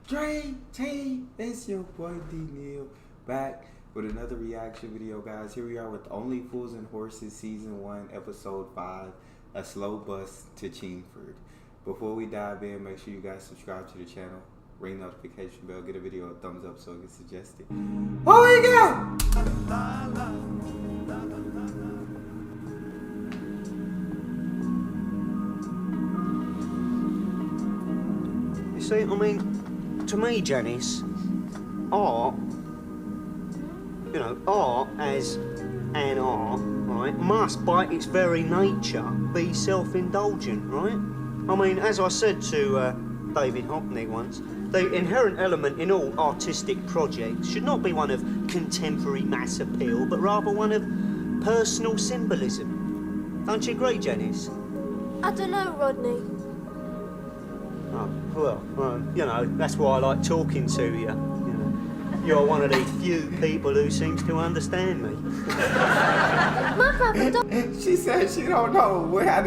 Dre T, it's your boy D Neil back with another reaction video, guys. Here we are with Only Fools and Horses Season 1, Episode 5, A Slow Bus to Chingford. Before we dive in, make sure you guys subscribe to the channel, ring the notification bell, get a video a thumbs up so it gets suggested. What we got? You see, I mean, to me, Janice, art, art as an art, right, must by its very nature be self-indulgent, right? I mean, as I said to David Hockney once, the inherent element in all artistic projects should not be one of contemporary mass appeal, but rather one of personal symbolism. Don't you agree, Janice? I don't know, Rodney. Oh, well, that's why I like talking to you. You're one of the few people who seems to understand me. My brother don't... She said she don't know. How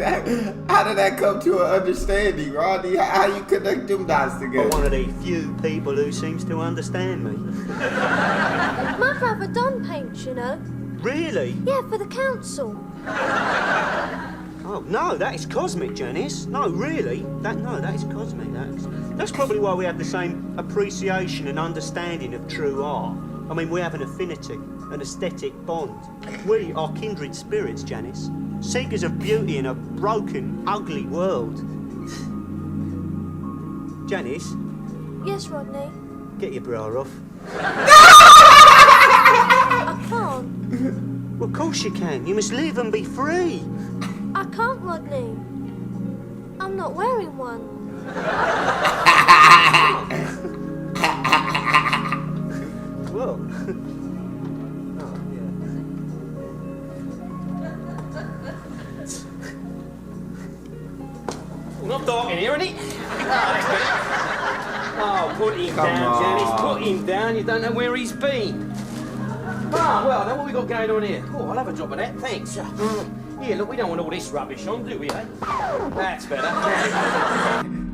did that come to an understanding, Rodney? How you connect them dots together? You're one of the few people who seems to understand me. My brother Don paints, you know. Really? Yeah, for the council. Oh, no, that is cosmic, Janice. No, really. That is cosmic. That's probably why we have the same appreciation and understanding of true art. I mean, we have an affinity, an aesthetic bond. We are kindred spirits, Janice. Seekers of beauty in a broken, ugly world. Janice? Yes, Rodney? Get your bra off. I can't. Well, of course you can. You must live and be free. I can't, Rodney. I'm not wearing one. Well. Not dark in here, isn't it? Oh, put him Come down, on. Janice. Put him down. You don't know where he's been. Ah, well, then what we got going on here? Oh, I'll have a drop of that, thanks. Here, look, we don't want all this rubbish on, do we, eh? That's better.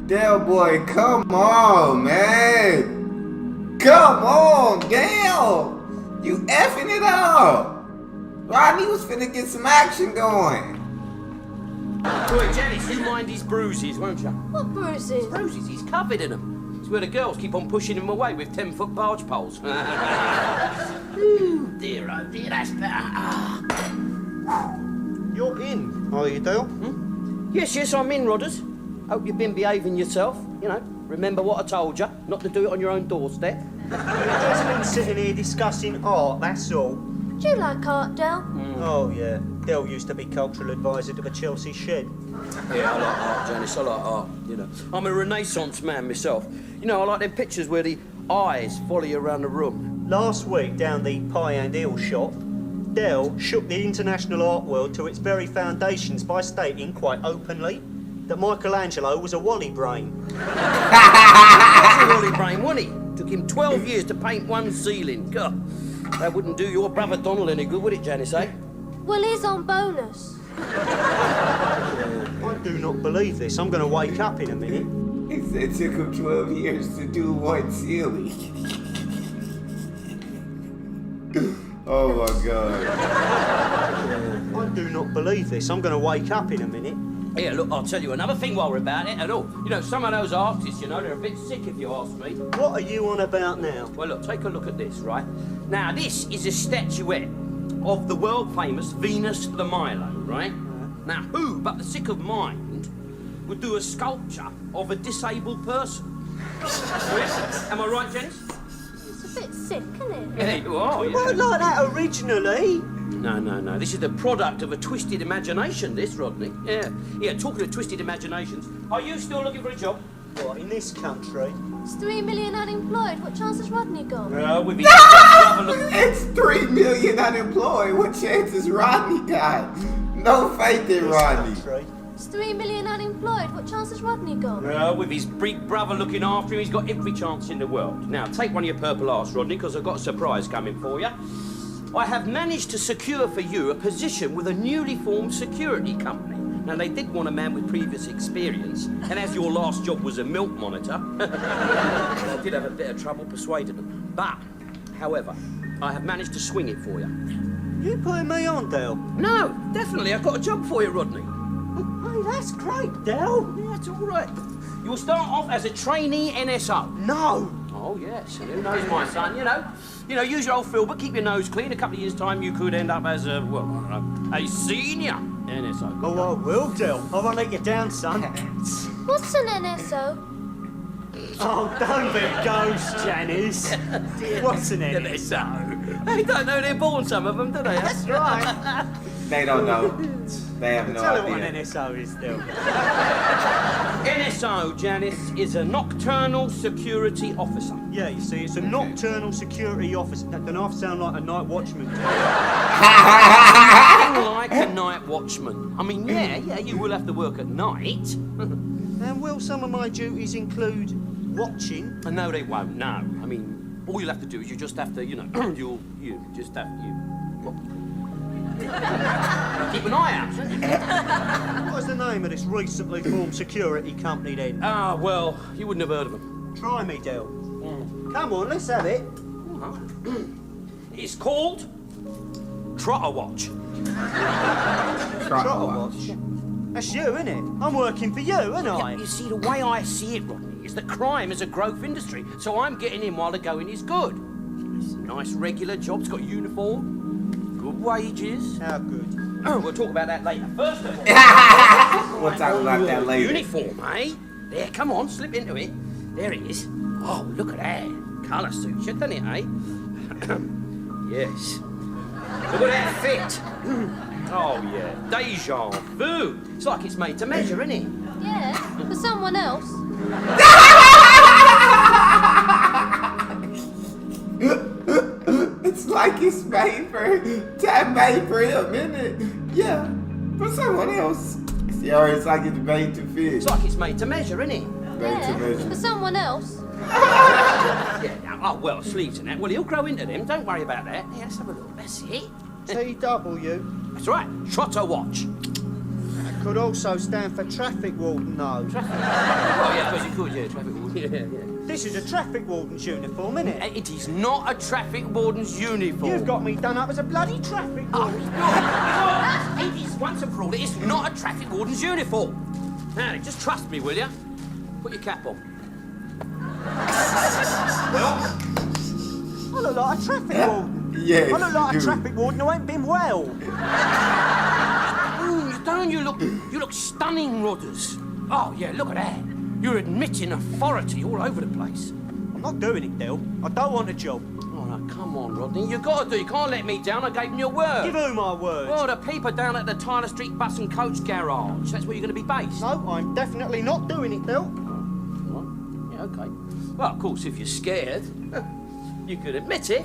Dale boy, come on, man. Come on, Dale. You effing it up. Rodney was finna get some action going. Boy, Janice, you mind his bruises, won't you? What bruises? Bruises, he's covered in them. It's where the girls keep on pushing him away with 10-foot barge poles. Ooh, dear, oh dear, that's better. You're in, are you, Dale? Yes, I'm in, Rodders. Hope you've been behaving yourself. You know, remember what I told you, not to do it on your own doorstep. We've just been sitting here discussing art, that's all. Do you like art, Del? Oh, yeah. Dale used to be cultural advisor to the Chelsea Shed. Yeah, I like art, Janice, I like art, you know. I'm a Renaissance man myself. You know, I like them pictures where the eyes follow you around the room. Last week, down the Pie and Eel shop, Dell shook the international art world to its very foundations by stating, quite openly, that Michelangelo was a Wally brain. He was a Wally brain, wasn't he? Took him 12 years to paint one ceiling. God, that wouldn't do your brother Donald any good, would it, Janice, eh? Well, he's on bonus. I do not believe this. I'm going to wake up in a minute. He said it took him 12 years to do one ceiling. Oh my God. I do not believe this. I'm going to wake up in a minute. Yeah, look, I'll tell you another thing while we're about it and all. You know, some of those artists, you know, they're a bit sick if you ask me. What are you on about now? Well, look, take a look at this, right? Now, this is a statuette of the world-famous Venus de Milo, right? Now, who but the sick of mind would do a sculpture of a disabled person? Am I right, Janice? It's a bit sick, isn't it? Yeah, you are. It weren't like that originally. No. This is the product of a twisted imagination, this, Rodney. Yeah, talking of twisted imaginations, are you still looking for a job? What, in this country? It's 3 million unemployed. What chance has Rodney got? With his brother look... It's 3 million unemployed. What chance has Rodney got? No faith in Rodney. It's 3 million unemployed. What chance has Rodney got? With his big brother looking after him, he's got every chance in the world. Now, take one of your purple arse, Rodney, because I've got a surprise coming for you. I have managed to secure for you a position with a newly formed security company. Now, they did want a man with previous experience, and as your last job was a milk monitor, I did have a bit of trouble persuading them. But, however, I have managed to swing it for you. You putting me on, Del? No, definitely, I've got a job for you, Rodney. Hey, that's great, Del. Yeah, it's all right. You'll start off as a trainee NSO. No. Oh, yes, and who knows, my son, you know, use your old Phil, but keep your nose clean. A couple of years' time, you could end up as a, well, I don't know, a senior NSO. Oh, I will, Del. I won't let you down, son. What's an NSO? Oh, don't be a ghost, Janice. What's an NSO? They don't know they're born, some of them, do they? That's right. They don't know. They have no Tell her idea. what an NSO is, Del. NSO, Janice, is a nocturnal security officer. Yeah, you see, it's a nocturnal security officer. That don't half sound like a night watchman. Like a night watchman. I mean, yeah, you will have to work at night. And will some of my duties include watching? No, they won't, no. I mean, all you'll have to do is you just have to, you know, you just have to, keep an eye out. What is the name of this recently formed security company then? Ah, well, you wouldn't have heard of them. Try me, Del. Come on, let's have it. It's called Trotter Watch. Trotter Watch? That's you, isn't it? I'm working for you, ain't I? You see, the way I see it, Rodney, is that crime is a growth industry, so I'm getting in while the going is good. It's a nice regular job, it's got a uniform, good wages. How good? Oh, we'll talk about that later. First of all, We'll talk about that later. uniform, eh? There, come on, slip into it. There it is. Oh, look at that. Colour suits you, doesn't it, eh? Yes. Look at that fit. Oh, yeah. Deja vu. It's like it's made to measure, isn't it? Yeah, for someone else. It's like it's made for him, isn't it? Yeah, for someone else. Yeah, it's like it's made to fit. It's like it's made to measure, isn't it? Made to Yeah, measure. for someone else. Yeah, oh, well, sleeves and that. Well, he'll grow into them. Don't worry about that. Yeah, let's have a look. That's it. TW. That's right. Trotter Watch. That could also stand for traffic warden, though. Oh, yeah, because you could, yeah, traffic warden. Yeah. This is a traffic warden's uniform, isn't it? It is not a traffic warden's uniform. You've got me done up as a bloody traffic Oh, warden. no. It is once and for all. It is not a traffic warden's uniform. Now, just trust me, will you? Put your cap on. Well, I look like a traffic warden. Yes, I look like you a do. traffic warden who ain't been well. don't you look stunning, Rodders. Oh, yeah, look at that. You're admitting authority all over the place. I'm not doing it, Del. I don't want a job. Oh, now, come on, Rodney. You got to do. You can't let me down. I gave him your word. Give who my word? Well, the people down at the Tyler Street Bus and Coach Garage. That's where you're going to be based. No, I'm definitely not doing it, Del. Right. Yeah, okay. Well, of course, if you're scared, you could admit it.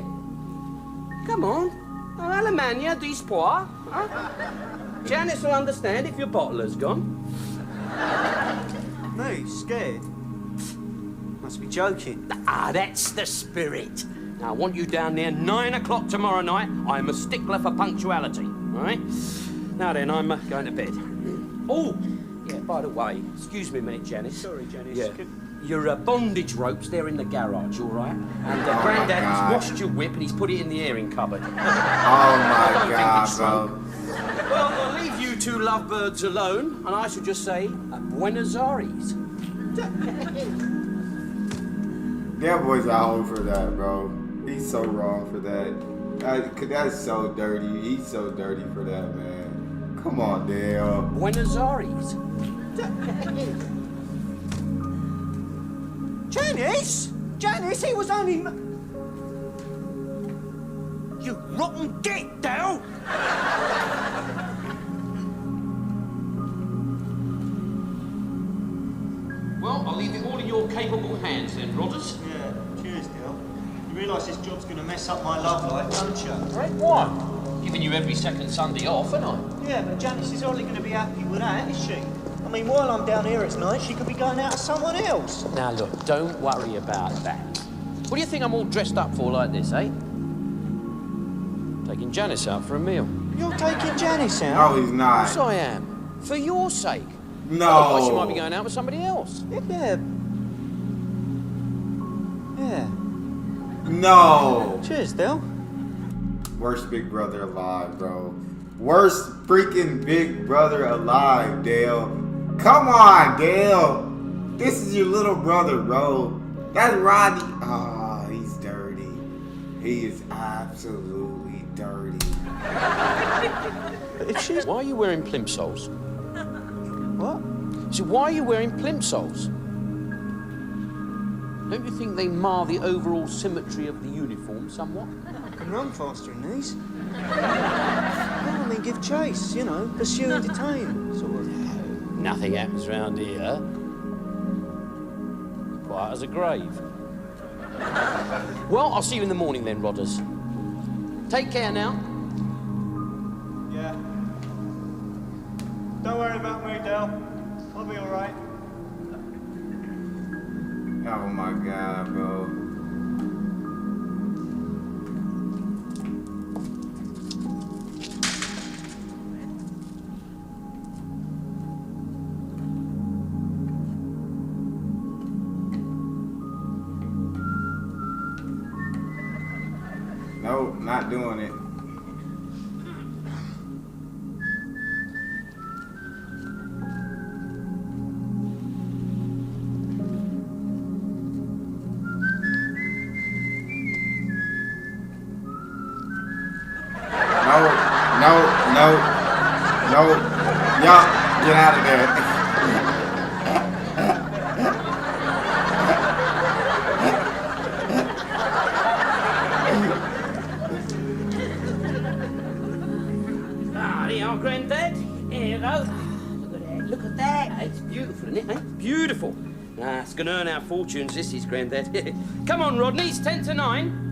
Come on. Alemania d'espoir. Huh? Janice will understand if your bottler's gone. Me, scared? Must be joking. Ah, that's the spirit. Now, I want you down there 9 o'clock tomorrow night. I'm a stickler for punctuality, all right? Now then, I'm going to bed. Oh, yeah, by the way, excuse me a minute, Janice. Sorry, Janice. Yeah. Your bondage ropes, they're in the garage, all right? And Oh, my Grandaddy's God. washed your whip and he's put it in the airing cupboard. Oh I my don't think God, it's bro. Well, I'll leave you two lovebirds alone, and I shall just say, Buenos Aires. That boy's out for that, bro. He's so wrong for that. That's so dirty. He's so dirty for that, man. Come on, Dale. Buenos Aires. Janice! Janice, he was only... You rotten dick, Del! Well, I'll leave it all in your capable hands then, Rodders. Yeah, cheers, Del. You realise this job's going to mess up my love life, don't you? Right, what? Giving you every second Sunday off, ain't I? Yeah, but Janice is hardly going to be happy with that, is she? I mean, while I'm down here at night, she could be going out with someone else. Now look, don't worry about that. What do you think I'm all dressed up for like this, eh? Taking Janice out for a meal. You're taking Janice out? No, he's not. Yes, I am. For your sake. No. Otherwise you might be going out with somebody else. Yeah. Yeah. No. Cheers, Del. Worst Big Brother alive, bro. Worst freaking Big Brother alive, Dale. Come on, Dale. This is your little brother, bro. That's Rodney. Oh, he's dirty. He is absolutely dirty. If she's... Why are you wearing plimsolls? What? So why are you wearing plimsolls? Don't you think they mar the overall symmetry of the uniform somewhat? I can run faster in these. I mean, give chase, you know, pursue and detain, sort of. Nothing happens round here. Quiet as a grave. Well, I'll see you in the morning then, Rodders. Take care now. Yeah. Don't worry about me, Del. I'll be all right. Oh my God, bro. Nope, not doing it. No. Yup, get out of there. There you are, Granddad. Here you go. Look at that. It's beautiful, isn't it? Beautiful. It's going to earn our fortunes, this is, Granddad. Come on, Rodney, it's 10 to 9.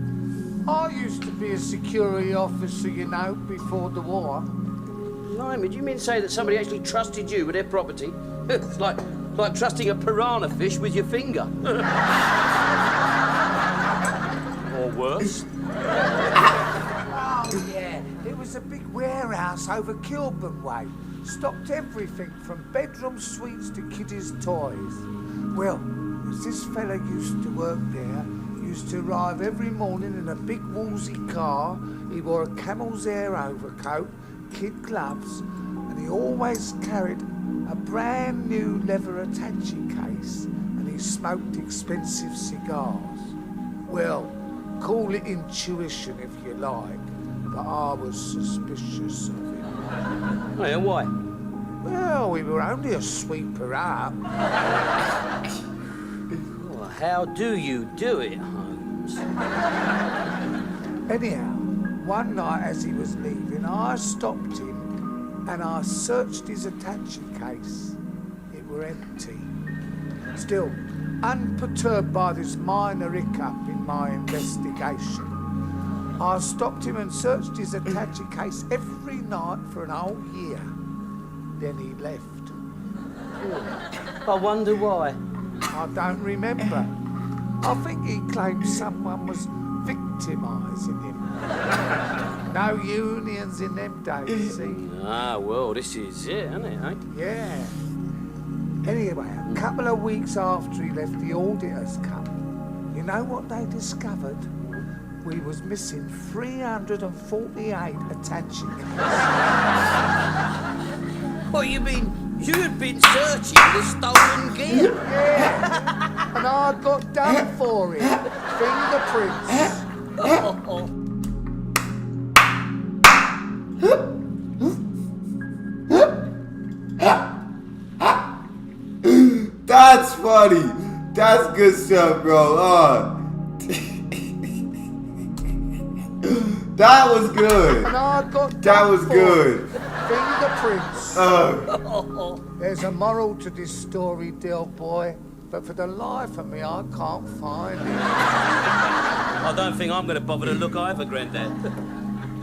I used to be a security officer, you know, before the war. Blimey, do you mean to say that somebody actually trusted you with their property? It's like trusting a piranha fish with your finger. Or worse. Oh, yeah. It was a big warehouse over Kilburn Way. Stocked everything from bedroom suites to kiddies' toys. Well, as this fella used to work there, used to arrive every morning in a big woolsey car. He wore a camel's hair overcoat, kid gloves, and he always carried a brand new leather attaching case, and he smoked expensive cigars. Well, call it intuition if you like, but I was suspicious of him. Oh, yeah, why? Well, we were only a sweeper up. Well, how do you do it, Holmes? Anyhow, one night as he was leaving, I stopped him and I searched his attaching case. It were empty. Still, unperturbed by this minor hiccup in my investigation, I stopped him and searched his attaching case every night for an whole year. Then he left. I wonder why. I don't remember. I think he claimed someone was victimising him. No unions in them days, see? Ah, well, this is it, isn't it, eh? Yeah. Anyway, a couple of weeks after he left, the auditors come. You know what they discovered? We was missing 348 attaching cases. What, you mean you had been searching the stolen gear? Yeah. And I got done for it. Fingerprints. That's funny. That's good stuff, bro. That was good. And I got That done was for good. it. Fingerprints. There's a moral to this story, Del boy, but for the life of me, I can't find it. I don't think I'm going to bother to look either, Grandad.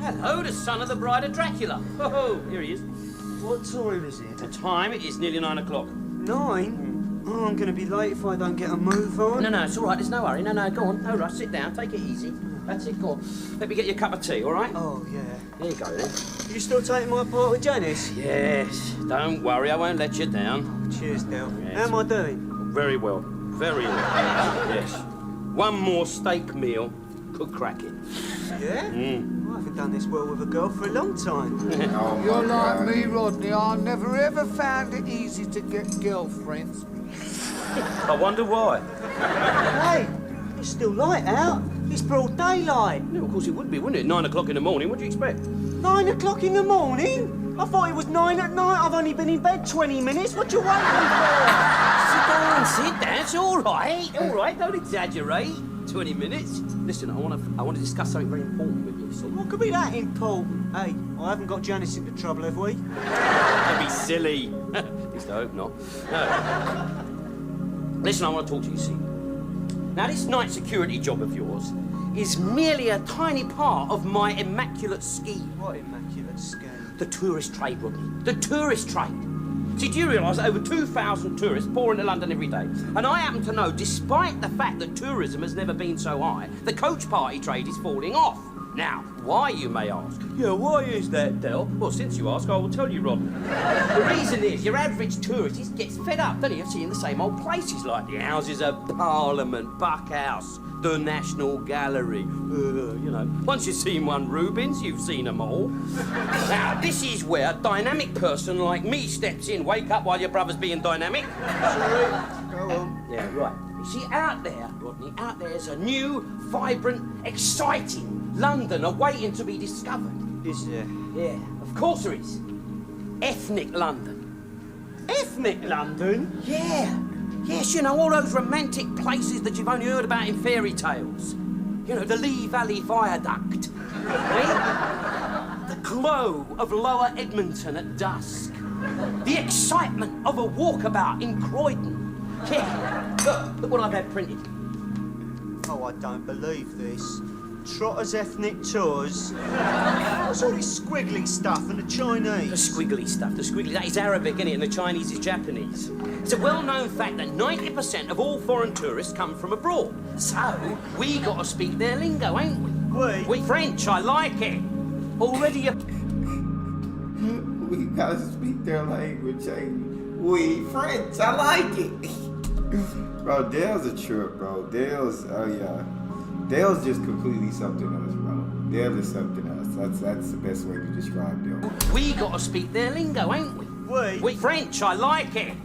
Hello, the son of the bride of Dracula. Oh, here he is. What time is it? The time, it is nearly 9 o'clock. 9? Oh, I'm going to be late if I don't get a move on. No, it's all right. There's no hurry. No, go on. No rush. Sit down. Take it easy. That's it, go on. Let me get you a cup of tea, all right? Oh, yeah. There you go, then. You still taking my part with Janice? Yes, don't worry, I won't let you down. Cheers, Del. Yes. How am I doing? Very well, very well. Yes. One more steak meal could crack it. Yeah? I haven't done this well with a girl for a long time. Oh, You're my like God. me, Rodney. I never ever found it easy to get girlfriends. I wonder why. Hey, it's still light out. It's broad daylight. Yeah, of course it would be, wouldn't it? 9 o'clock in the morning, what do you expect? 9 o'clock in the morning? I thought it was 9 at night. I've only been in bed 20 minutes. What you waiting for? Sit down, it's all right, don't exaggerate. 20 minutes. Listen, I want to discuss something very important with you. So What could be that important? Hey, I haven't got Janice into trouble, have we? don't be silly. At least I hope not. No. Listen, I want to talk to you, see. Now, this night security job of yours is merely a tiny part of my immaculate scheme. What immaculate scheme. The tourist trade, Rodney. The tourist trade. See, do you realise that over 2,000 tourists pour into London every day? And I happen to know, despite the fact that tourism has never been so high, the coach party trade is falling off. Now, why, you may ask? Yeah, why is that, Del? Well, since you ask, I will tell you, Rodney. The reason is, your average tourist gets fed up, doesn't he, of seeing the same old places like the Houses of Parliament, Buck House, the National Gallery. You know, once you've seen one Rubens, you've seen them all. Now, this is where a dynamic person like me steps in. Wake up while your brother's being dynamic. Sorry. Go on. Yeah, right. You see, out there, Rodney, out there's a new, vibrant, exciting London awaiting to be discovered. Is there? Yeah, of course there is. Ethnic London. Ethnic London? Yeah. Yes, you know, all those romantic places that you've only heard about in fairy tales. You know, the Lee Valley Viaduct. Eh? The glow of Lower Edmonton at dusk. The excitement of a walkabout in Croydon. Yeah, look what I've had printed. Oh, I don't believe this. Trotter's Ethnic Tours. What's all this squiggly stuff and the The Chinese? squiggly stuff, that is Arabic, isn't it? And the Chinese is Japanese. It's a well-known fact that 90% of all foreign tourists come from abroad. So, we got to speak their lingo, ain't we? We French, I like it. Already a... We gotta speak their language, ain't we? We French, I like it. Bro, Dale's a trip, bro. Dale's just completely something else, bro. Dale is something else. That's the best way to describe Dale. We got to speak their lingo, ain't we? We French, I like it.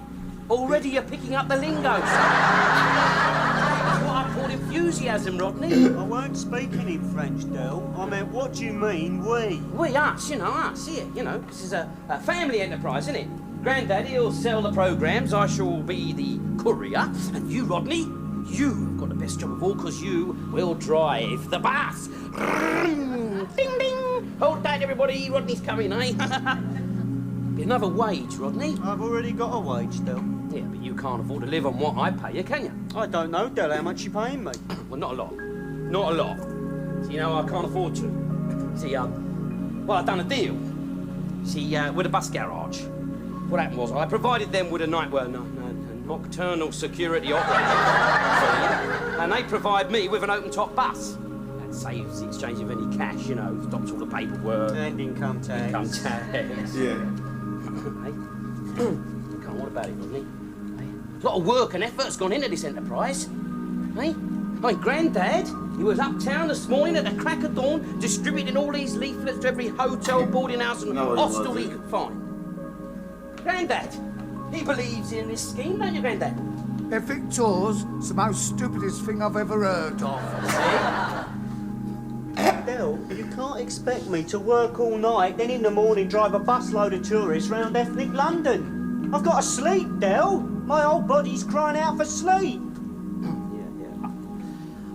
Already you're picking up the lingo. That's what I call enthusiasm, Rodney. I weren't speaking in French, Del. I meant, what do you mean, we? We, us, you know, us, here, you know. This is a family enterprise, isn't it? Granddaddy, he'll sell the programmes, I shall be the courier, and you, Rodney, you've got the best job of all, because you will drive the bus. Ding, ding! Hold tight, everybody, Rodney's coming, eh? Be another wage, Rodney. I've already got a wage, Del. Yeah, but you can't afford to live on what I pay you, can you? I don't know, Del, how much you paying me? Well, not a lot. Not a lot. So, you know, I can't afford to. See, well, I've done a deal. See, with a bus garage. What happened was I provided them with a nocturnal security operator. And they provide me with an open-top bus. That saves the exchange of any cash, you know, stops all the paperwork. And income tax. Income tax. Yeah. Hey? Come on, what about it, Rodney? Hey? A lot of work and effort's gone into this enterprise. Hey? My granddad, he was uptown this morning at the crack of dawn, distributing all these leaflets to every hotel, boarding house and No, he hostel he wasn't. could find. Granddad, he believes in this scheme, don't you, Granddad? Ethnic Tours is the most stupidest thing I've ever heard of. Del, you can't expect me to work all night, then in the morning drive a busload of tourists round ethnic London. I've got to sleep, Del. My whole body's crying out for sleep. Yeah.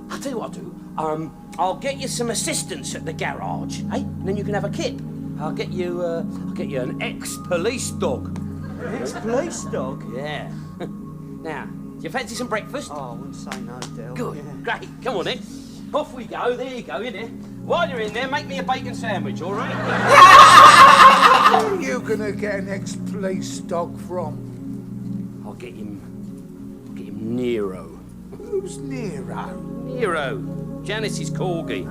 I'll tell you what I'll do. I'll get you some assistance at the garage, eh? And then you can have a kip. I'll get you an ex-police dog. Ex-police dog? Yeah. Now, do you fancy some breakfast? Oh, I wouldn't say no, Del. Good, Yeah. great. Come on then. Off we go. There you go, in there. While you're in there, make me a bacon sandwich, all right? Where are you gonna get an ex-police dog from? I'll get him Nero. was Nero. Nero, Janice's corgi.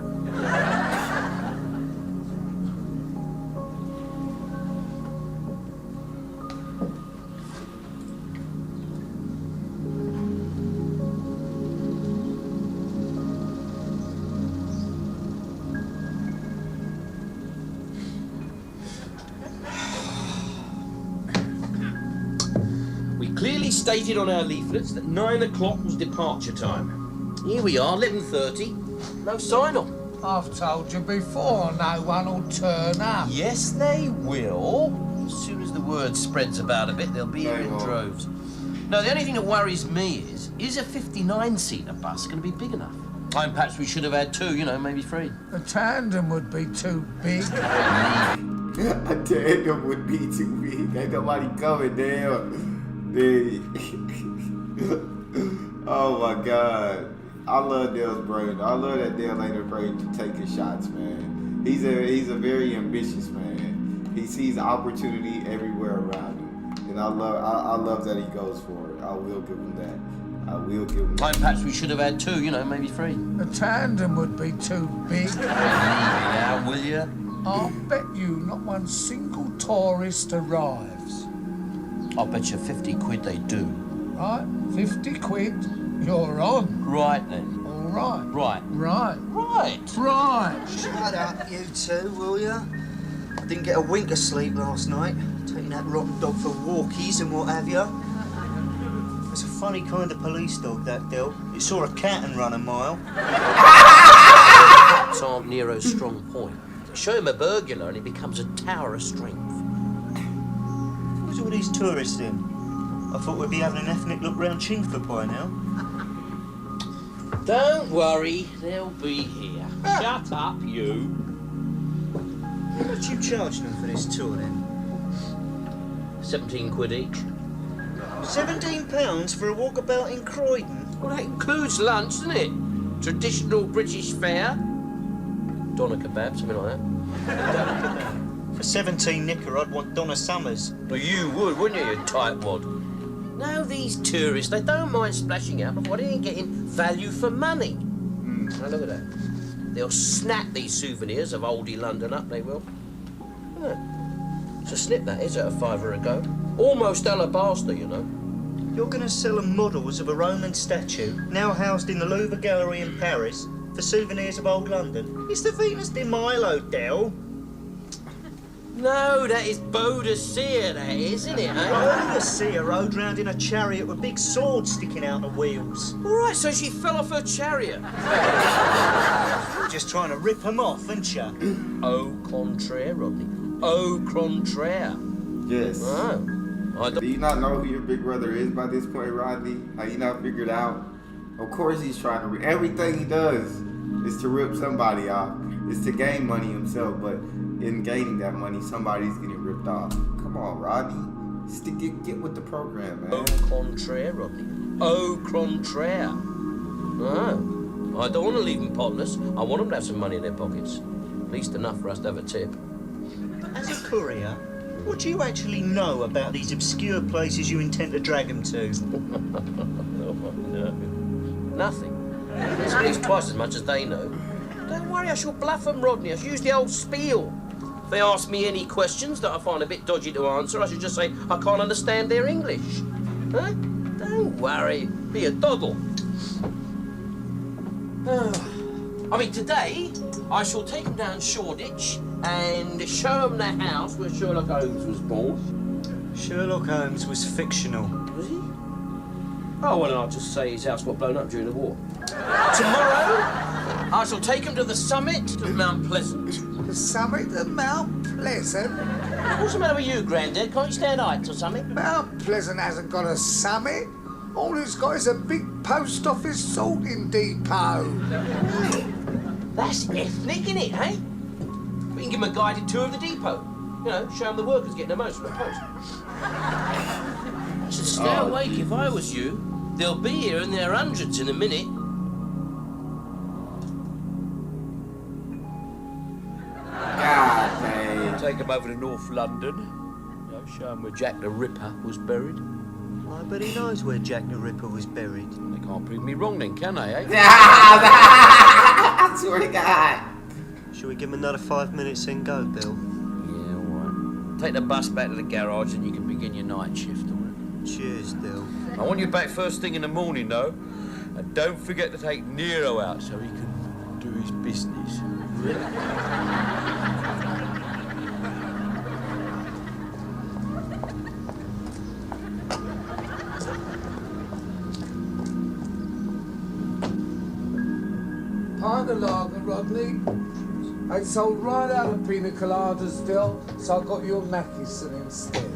Clearly stated on our leaflets that 9 o'clock was departure time. Here we are, 11:30. No sign of 'em. I've told you before, no one will turn up. Yes, they will. As soon as the word spreads about a bit, they'll be here in droves. No, the only thing that worries me is a 59-seater bus going to be big enough? And perhaps we should have had 2, maybe 3. A tandem would be too big. A tandem would be too big. Ain't nobody coming down. Oh my God. I love Dale's brain. I love that Dale ain't afraid to take his shots, man. He's a very ambitious man. He sees opportunity everywhere around him. And I love that he goes for it. I will give him that. And perhaps we should have had 2, maybe 3. A tandem would be too big. Leave it out, will you? I'll bet you not one single tourist arrives. I'll bet you 50 quid they do. Right, 50 quid, you're on. Right then. All right. Right. Right. Right. Right. Shut up, you two, will ya? I didn't get a wink of sleep last night, taking that rotten dog for walkies and what have ya. It's a funny kind of police dog, that Del. It saw a cat and run a mile. Cats aren't Nero's strong point. Show him a burglar and he becomes a tower of strength. Who's all these tourists in? I thought we'd be having an ethnic look round Chingford by now. Don't worry, they'll be here. Shut up, you. How much you charging them for this tour, then? 17 quid each. £17 for a walkabout in Croydon? Well, that includes lunch, doesn't it? Traditional British fare. Doner kebab, something like that. For 17 knicker, I'd want Donna Summers. Well, you would, wouldn't you, you tightwad? No, these tourists, they don't mind splashing out, but they ain't getting value for money. Now, look at that. They'll snap these souvenirs of oldie London up, they will. Yeah. It's a slip, that is, at a £5 a go. Almost alabaster, You're going to sell them models of a Roman statue, now housed in the Louvre Gallery in Paris, for souvenirs of old London. It's the Venus de Milo, Del. No, that is Boadicea, that is, isn't it, eh? Boadicea rode round in a chariot with big swords sticking out the wheels. All right, so she fell off her chariot. You're just trying to rip them off, aren't you? Au contraire, Rodney. Au contraire. Yes. Oh. Do you not know who your big brother is by this point, Rodney? Have you not figured out? Of course he's trying to everything he does is to rip somebody off. It's to gain money himself, but in gaining that money, somebody's getting ripped off. Come on, Rodney. Get with the program, man. Au contraire, Rodney. Au contraire. No. I don't want to leave them potless. I want them to have some money in their pockets. At least enough for us to have a tip. As a courier, what do you actually know about these obscure places you intend to drag them to? No. Nothing. It's at least twice as much as they know. Don't worry, I shall bluff them, Rodney. I shall use the old spiel. If they ask me any questions that I find a bit dodgy to answer, I should just say I can't understand their English. Huh? Don't worry. Be a doddle. I mean, today, I shall take them down Shoreditch and show them the house where Sherlock Holmes was born. Sherlock Holmes was fictional. Was he? Oh, well, I'll just say his house got blown up during the war. Tomorrow, I shall take him to the summit of Mount Pleasant. The summit of Mount Pleasant? What's the matter with you, Grandad? Can't you stand heights or something? Mount Pleasant hasn't got a summit. All it's got is a big post office sorting depot. That's ethnic, innit, eh? We can give him a guided tour of the depot. Show him the workers getting the most from the post. I should stay awake if I was you. They'll be here in their hundreds in a minute. God dang. Take them over to North London. Show them where Jack the Ripper was buried. I bet he knows where Jack the Ripper was buried. They can't prove me wrong then, can they, eh? I swear to God. Shall we give him another 5 minutes and go, Bill? Yeah, all right. Take the bus back to the garage and you can begin your night shift, all right? Cheers, Bill. I want you back first thing in the morning, though. And don't forget to take Nero out so he can do his business. Pint of lager, Rodney. I sold right out of pina coladas still, so I got you a Mackison instead.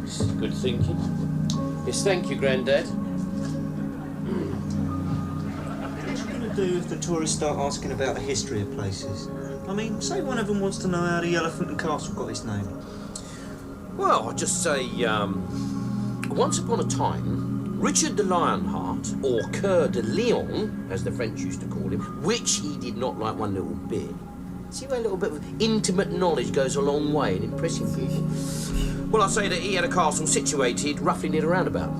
This is good thinking. Yes, thank you, Grandad. What are you going to do if the tourists start asking about the history of places? I mean, say one of them wants to know how the Elephant and Castle got its name. Well, I'll just say, once upon a time, Richard de Lionheart, or Coeur de Lion, as the French used to call him, which he did not like one little bit. See where a little bit of intimate knowledge goes a long way in impressing people. Well, I'll say that he had a castle situated roughly near a roundabout.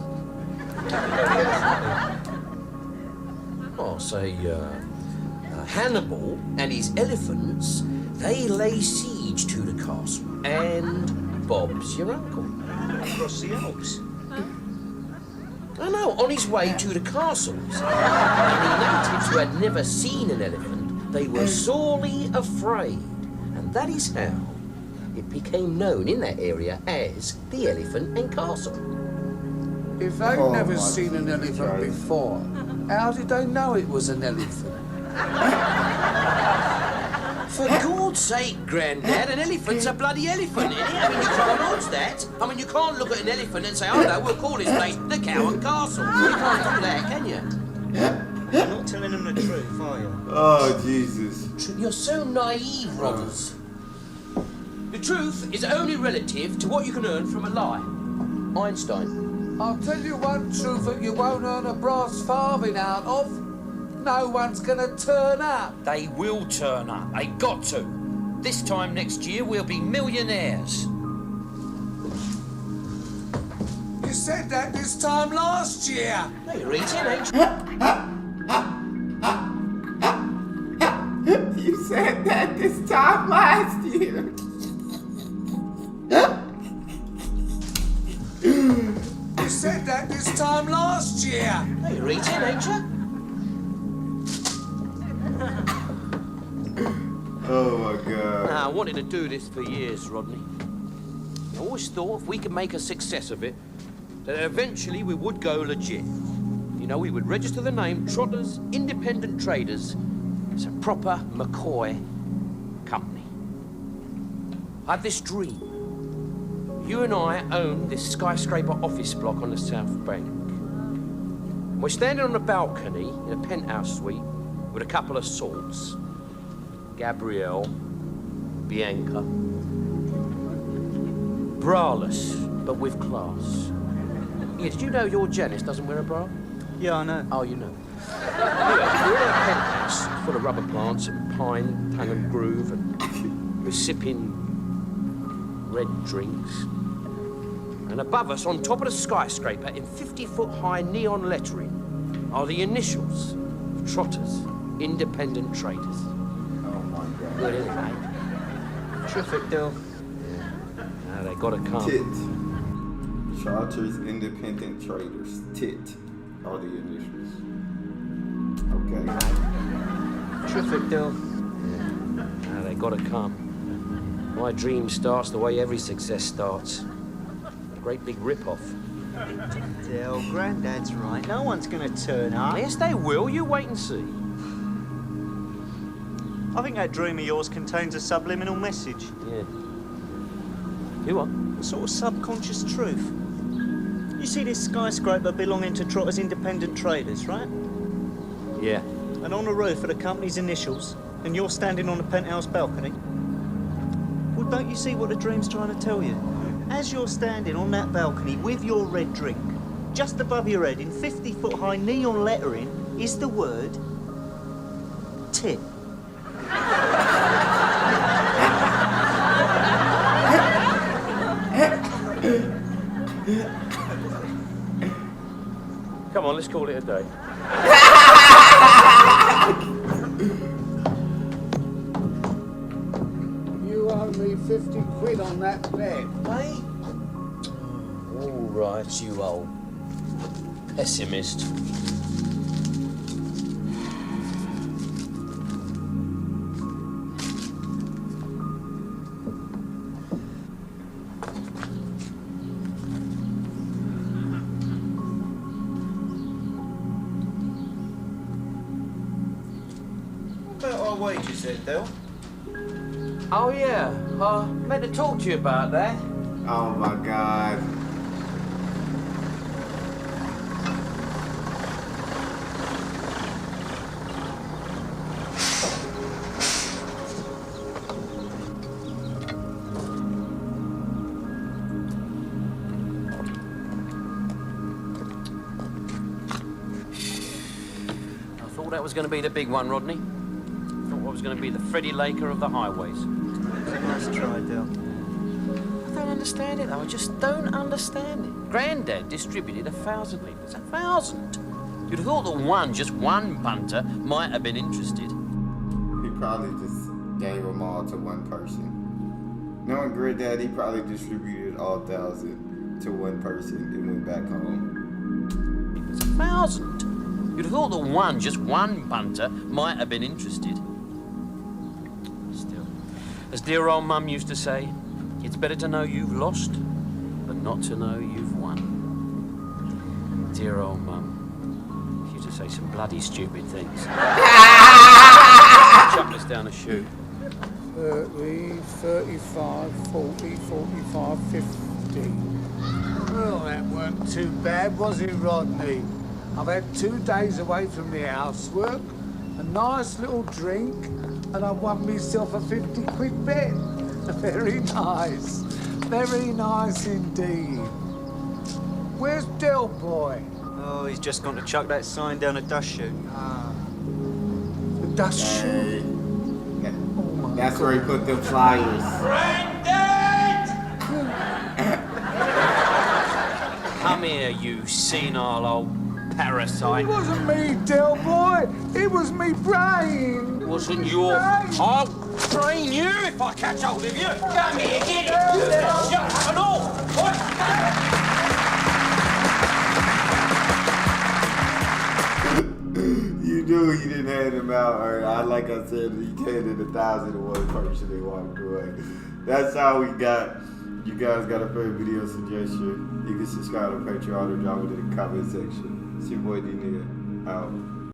I'll say, Hannibal and his elephants, they lay siege to the castle. And Bob's your uncle. Across the Alps. I know, on his way to the castles. And the natives who had never seen an elephant, they were sorely afraid. And that is how it became known in that area as the Elephant and Castle. If they've Oh, never my seen an elephant God. before, how did they know it was an elephant? For God's sake, Grandad, an elephant's a bloody elephant, isn't it? I mean, you can't dodge that. I mean, you can't look at an elephant and say, oh no, we'll call this place the Cow and Castle. You can't do that, can you? You're not telling them the truth, are you? Oh, Jesus. You're so naive, Rodders. The truth is only relative to what you can earn from a lie. Einstein. I'll tell you one truth that you won't earn a brass farthing out of. No one's gonna turn up. They will turn up. They got to. This time next year, we'll be millionaires. You said that this time last year. No, you're eating, ain't you? You said that this time last year. You said that this time last year. No, you're eating, ain't you? Oh, my God. I wanted to do this for years, Rodney. I always thought if we could make a success of it, that eventually we would go legit. You know, we would register the name Trotters Independent Traders as a proper McCoy company. I had this dream. You and I own this skyscraper office block on the South Bank. We're standing on a balcony in a penthouse suite with a couple of swords. Gabrielle, Bianca. Braless, but with class. Yeah, did you know your Janice doesn't wear a bra? Yeah, I know. Oh, you know. Anyway, we're in a penthouse full of rubber plants and pine, tongue and groove, and we're sipping red drinks. And above us, on top of the skyscraper, in 50-foot-high neon lettering, are the initials of Trotters Independent Traders. Oh, my God. Good, isn't it, mate? Terrific, Bill. Now they gotta come. TIT. Trotters Independent Traders. TIT. All the initials. Okay. Terrific, Bill. Now they gotta come. My dream starts the way every success starts. A great big rip-off. Bill, Grandad's right. No one's going to turn up. Yes, they will. You wait and see. I think that dream of yours contains a subliminal message. Yeah. You what? A sort of subconscious truth. You see this skyscraper belonging to Trotters Independent Traders, right? Yeah. And on the roof are the company's initials, and you're standing on the penthouse balcony. Well, don't you see what the dream's trying to tell you? As you're standing on that balcony with your red drink, just above your head in 50-foot-high neon lettering is the word tip. Come on, let's call it a day. You owe me 50 quid on that bet. Mate? All right, you old pessimist. What about our wages then, Del? Oh, yeah. Meant to talk to you about that. Oh my God. I thought that was going to be the big one, Rodney. I thought I was going to be the Freddie Laker of the highways. Nice try, Del. I don't understand it, though. I just don't understand it. Grandad distributed 1,000 litres. 1,000! You'd have thought that just one punter might have been interested. He probably just gave them all to one person. Knowing Granddad, he probably distributed all 1,000 to one person and went back home. It's 1,000! You'd have thought that just one punter might have been interested. Still, as dear old Mum used to say, it's better to know you've lost, but not to know you've won. Dear old Mum. She used to say some bloody stupid things. Chuck us down a chute. 30, 35, 40, 45, 50. Well, that weren't too bad, was it, Rodney? I've had 2 days away from the housework, a nice little drink, and I won myself a 50 quid bet. Very nice. Very nice indeed. Where's Del Boy? Oh, he's just gone to chuck that sign down a dust chute. Ah. The dust chute? Oh my That's God. where he put them flyers. Come here, you senile old parasite. It wasn't me, Del Boy. It was me brain. Wasn't your... I'll train you if I catch hold of you. Come here, get it. Shut up and all. You knew you didn't hand him out, or like I said, he handed 1,000 to one person and walked away. That's how we got. You guys got a favorite video suggestion? You can subscribe to Patreon or drop it in the comment section. It's your boy D-Nigga. Out.